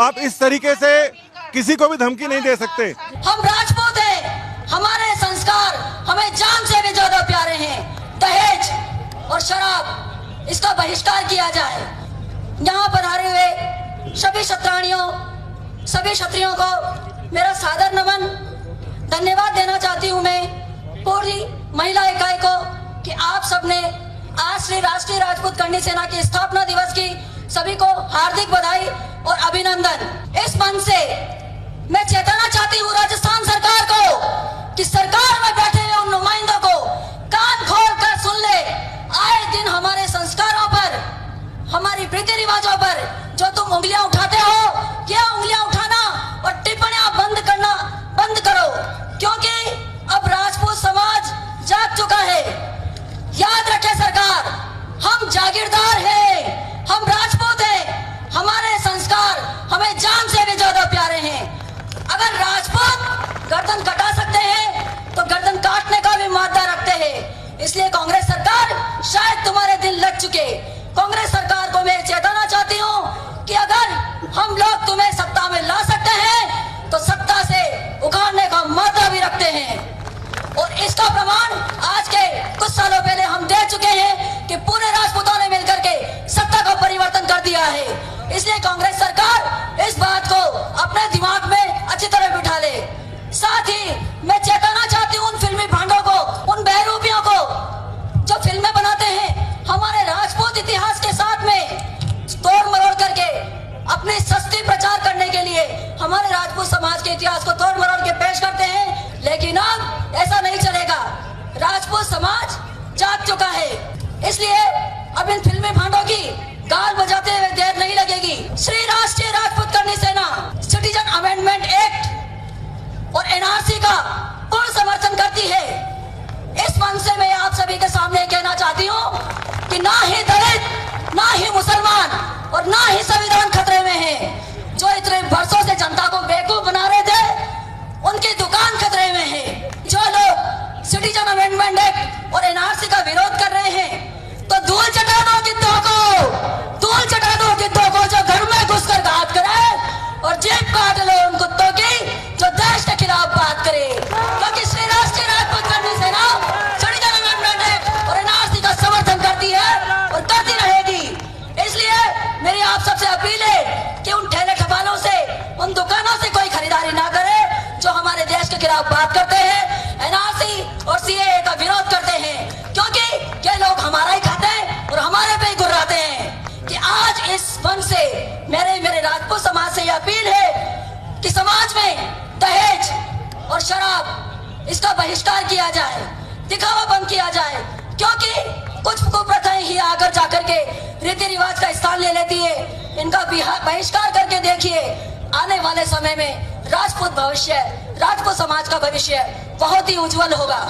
आप इस तरीके से किसी को भी धमकी नहीं दे सकते। हम राजपूत हैं, हमारे संस्कार हमें जान से भी ज्यादा प्यारे हैं। दहेज और शराब इसका बहिष्कार किया जाए। यहाँ पर हारे हुए सभी क्षत्राणियों, सभी क्षत्रियों को मेरा सादर नमन, धन्यवाद देना चाहती हूँ मैं पूरी महिला इकाई को कि आप सबने आज श्री राष्ट्रीय राजपूत करणी सेना की स्थापना दिवस की सभी को हार्दिक बधाई और अभिनंदन। इस मंच से मैं चेताना चाहती हूँ राजस्थान सरकार को कि सरकार में बैठे हुए उन नुमाइंदों को कान खोल कर सुन ले। आए दिन हमारे संस्कारों पर, हमारी रीति रिवाजों पर जो तुम उंगलियां उठाते हो, क्या उंगलियां उठाना और टिप्पणियां बंद करना बंद करो, क्योंकि अब राजपूत समाज जाग चुका है। याद रखे सरकार, हम जागीरदार हैं, हम राजपूत हैं, हमारे संस्कार हमें जान से भी ज्यादा प्यारे हैं। अगर राजपूत गर्दन कटा सकते हैं तो गर्दन काटने का भी मादा रखते हैं। इसलिए कांग्रेस सरकार, शायद तुम्हारे दिल लग चुके। कांग्रेस सरकार को मैं चेताना चाहती हूँ कि अगर हम लोग तुम्हें सत्ता में ला सकते हैं तो सत्ता से उखाड़ने का मादा भी रखते हैं। और इसका प्रमाण आज के कुछ सालों पहले हम दे चुके हैं कि पूरे राजपूतों ने मिलकर के सत्ता का परिवर्तन कर दिया है। इसलिए कांग्रेस सरकार इस बात को अपने दिमाग में अच्छी तरह बिठा ले। साथ ही मैं चेताना चाहती हूँ उन फिल्मी भांडों को, उन बहरूपियों को जो फिल्में बनाते हैं हमारे राजपूत इतिहास के साथ में तोड़ मरोड़ करके अपने सस्ती प्रचार करने के लिए हमारे राजपूत समाज के इतिहास को तोड़ मरोड़ के पेश करते हैं। लेकिन अब ऐसा नहीं चलेगा, राजपूत समाज जाग चुका है। इसलिए अब इन फिल्मी भांडों की गाल बजाते हुए देर नहीं लगेगी। श्री राष्ट्रीय राजपूत करणी सेना सिटीजन अमेंडमेंट एक्ट और एनआरसी का पूर्ण समर्थन करती है। इस मंच से मैं आप सभी के सामने कहना चाहती हूँ कि ना ही दलित, ना ही मुसलमान और ना ही संविधान खतरे में है। जो इतने वर्षों से जनता को बेवकूफ बना रहे थे, उनकी दुकान खतरे में है। जो लोग सिटीजन अमेंडमेंट एक्ट और एनआरसी का विरोध कर रहे हैं तो धूल चटा दो गिद्धों को, धूल चटा दो गिद्धों को जो घर में घुसकर घात करे, और जेब काट लो उन कुत्तों की जो देश के खिलाफ बात करे। क्योंकि श्री राष्ट्रीय राजपूत करणी सेना सिटीजन अमेंडमेंट एक्ट और एनआरसी का समर्थन करती है और करती रहेगी। इसलिए मेरी आप सबसे अपील है कि उन ठेले ठपालों से, उन दुकानों से कोई खरीदारी ना करे जो हमारे देश के खिलाफ बात करते हैं, एनआरसी और सीएए का विरोध करते हैं। क्योंकि ये लोग हमारा ही खाते हैं और हमारे पे ही गुर्राते हैं। कि आज इस मंच से मेरे राजपूत समाज से यह अपील है कि समाज में दहेज और शराब इसका बहिष्कार किया जाए, दिखावा बंद किया जाए। क्योंकि कुछ कुप्रथाएं ही आकर जाकर के रीति रिवाज का स्थान ले लेती है। इनका बहिष्कार करके देखिए, आने वाले समय में राजपूत भविष्य, राजपूत समाज का भविष्य बहुत ही उज्जवल होगा।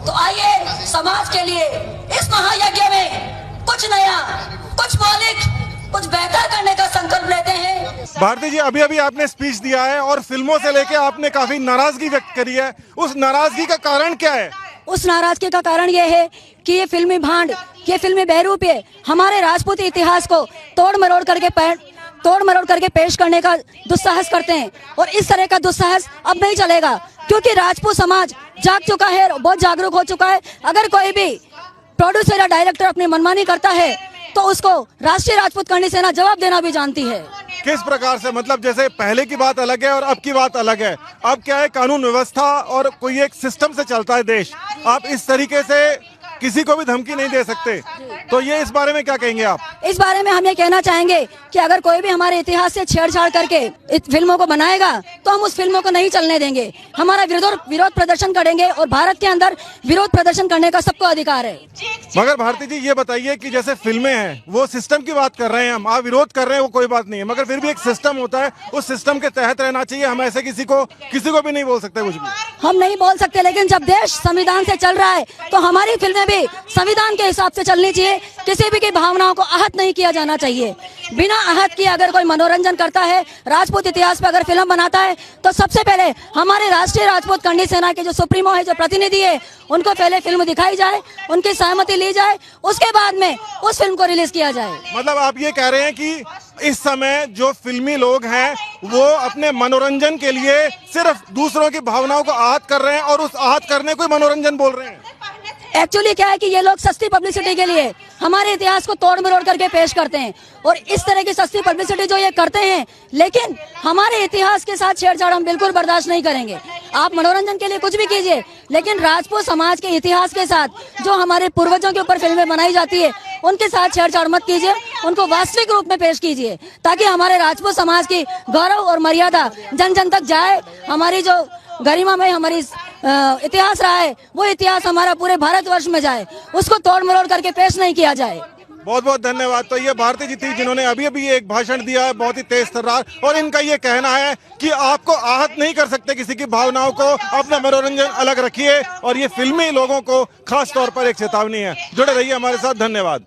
तो आइए समाज के लिए इस महायज्ञ में कुछ नया, कुछ मौलिक, कुछ बेहतर करने का संकल्प लेते हैं। भारती जी, अभी अभी आपने स्पीच दिया है और फिल्मों से लेके आपने काफी नाराजगी व्यक्त करी है। उस नाराजगी का कारण क्या है? उस नाराजगी का कारण ये है कि ये फिल्मी भांड, ये फिल्मी बहरूपे हमारे राजपूत इतिहास को तोड़ मरोड़ करके पेश करने का दुस्साहस करते हैं। और इस तरह का दुस्साहस अब नहीं चलेगा, क्योंकि राजपूत समाज जाग चुका है, बहुत जागरूक हो चुका है। अगर कोई भी प्रोड्यूसर या डायरेक्टर अपनी मनमानी करता है तो उसको राष्ट्रीय राजपूत करणी सेना जवाब देना भी जानती है। किस प्रकार से? मतलब जैसे पहले की बात अलग है और अब की बात अलग है। अब क्या है, कानून व्यवस्था और कोई एक सिस्टम से चलता है देश। आप इस तरीके से किसी को भी धमकी नहीं दे सकते, तो ये इस बारे में क्या कहेंगे आप? इस बारे में हम ये कहना चाहेंगे कि अगर कोई भी हमारे इतिहास से छेड़छाड़ करके इस फिल्मों को बनाएगा तो हम उस फिल्मों को नहीं चलने देंगे। हमारा विरोध प्रदर्शन करेंगे और भारत के अंदर विरोध प्रदर्शन करने का सबको अधिकार है। मगर भारती जी, ये बताइए कि जैसे फिल्में हैं, वो सिस्टम की बात कर रहे हैं हम, आप विरोध कर रहे हैं, वो कोई बात नहीं है, मगर फिर भी एक सिस्टम होता है, उस सिस्टम के तहत रहना चाहिए। हम ऐसे किसी को भी नहीं बोल सकते कुछ भी। हम नहीं बोल सकते, लेकिन जब देश संविधान से चल रहा है तो हमारी फिल्में भी संविधान के हिसाब से चलनी चाहिए। किसी भी की भावनाओं को आहत नहीं किया जाना चाहिए। बिना आहत किए अगर कोई मनोरंजन करता है, राजपूत इतिहास पर अगर फिल्म बनाता है, तो सबसे पहले हमारे राष्ट्रीय राजपूत करणी सेना के जो सुप्रीमो है, जो प्रतिनिधि है, उनको पहले फिल्म दिखाई जाए, उनकी सहमति ली जाए, उसके बाद में उस फिल्म को रिलीज किया जाए। मतलब आप ये कह रहे हैं कि इस समय जो फिल्मी लोग हैं वो अपने मनोरंजन के लिए सिर्फ दूसरों की भावनाओं को आहत कर रहे हैं और उस आहत करने को ही मनोरंजन बोल रहे हैं। एक्चुअली क्या है कि ये लोग सस्ती पब्लिसिटी के लिए हमारे इतिहास को तोड़ मरोड़ करके पेश करते हैं और इस तरह की सस्ती पब्लिसिटी जो ये करते हैं, लेकिन हमारे इतिहास के साथ छेड़छाड़ हम बिल्कुल बर्दाश्त नहीं करेंगे। आप मनोरंजन के लिए कुछ भी कीजिए, लेकिन राजपूत समाज के इतिहास के साथ जो हमारे पूर्वजों के ऊपर फिल्में बनाई जाती है उनके साथ छेड़छाड़ मत कीजिए, उनको वास्तविक रूप में पेश कीजिए ताकि हमारे राजपूत समाज की गौरव और मर्यादा जन जन तक जाए। हमारी जो गरिमा में हमारी इतिहास रहा है वो इतिहास हमारा पूरे भारतवर्ष में जाए, उसको तोड़ मरोड़ करके पेश नहीं किया जाए। बहुत बहुत धन्यवाद। तो ये भारती जी थी जिन्होंने अभी अभी एक भाषण दिया है, बहुत ही तेज तर्रार, और इनका ये कहना है कि आपको आहत नहीं कर सकते किसी की भावनाओं को, अपना मनोरंजन अलग रखिए, और ये फिल्मी लोगों को खास तौर पर एक चेतावनी है। जुड़े रहिए हमारे साथ, धन्यवाद।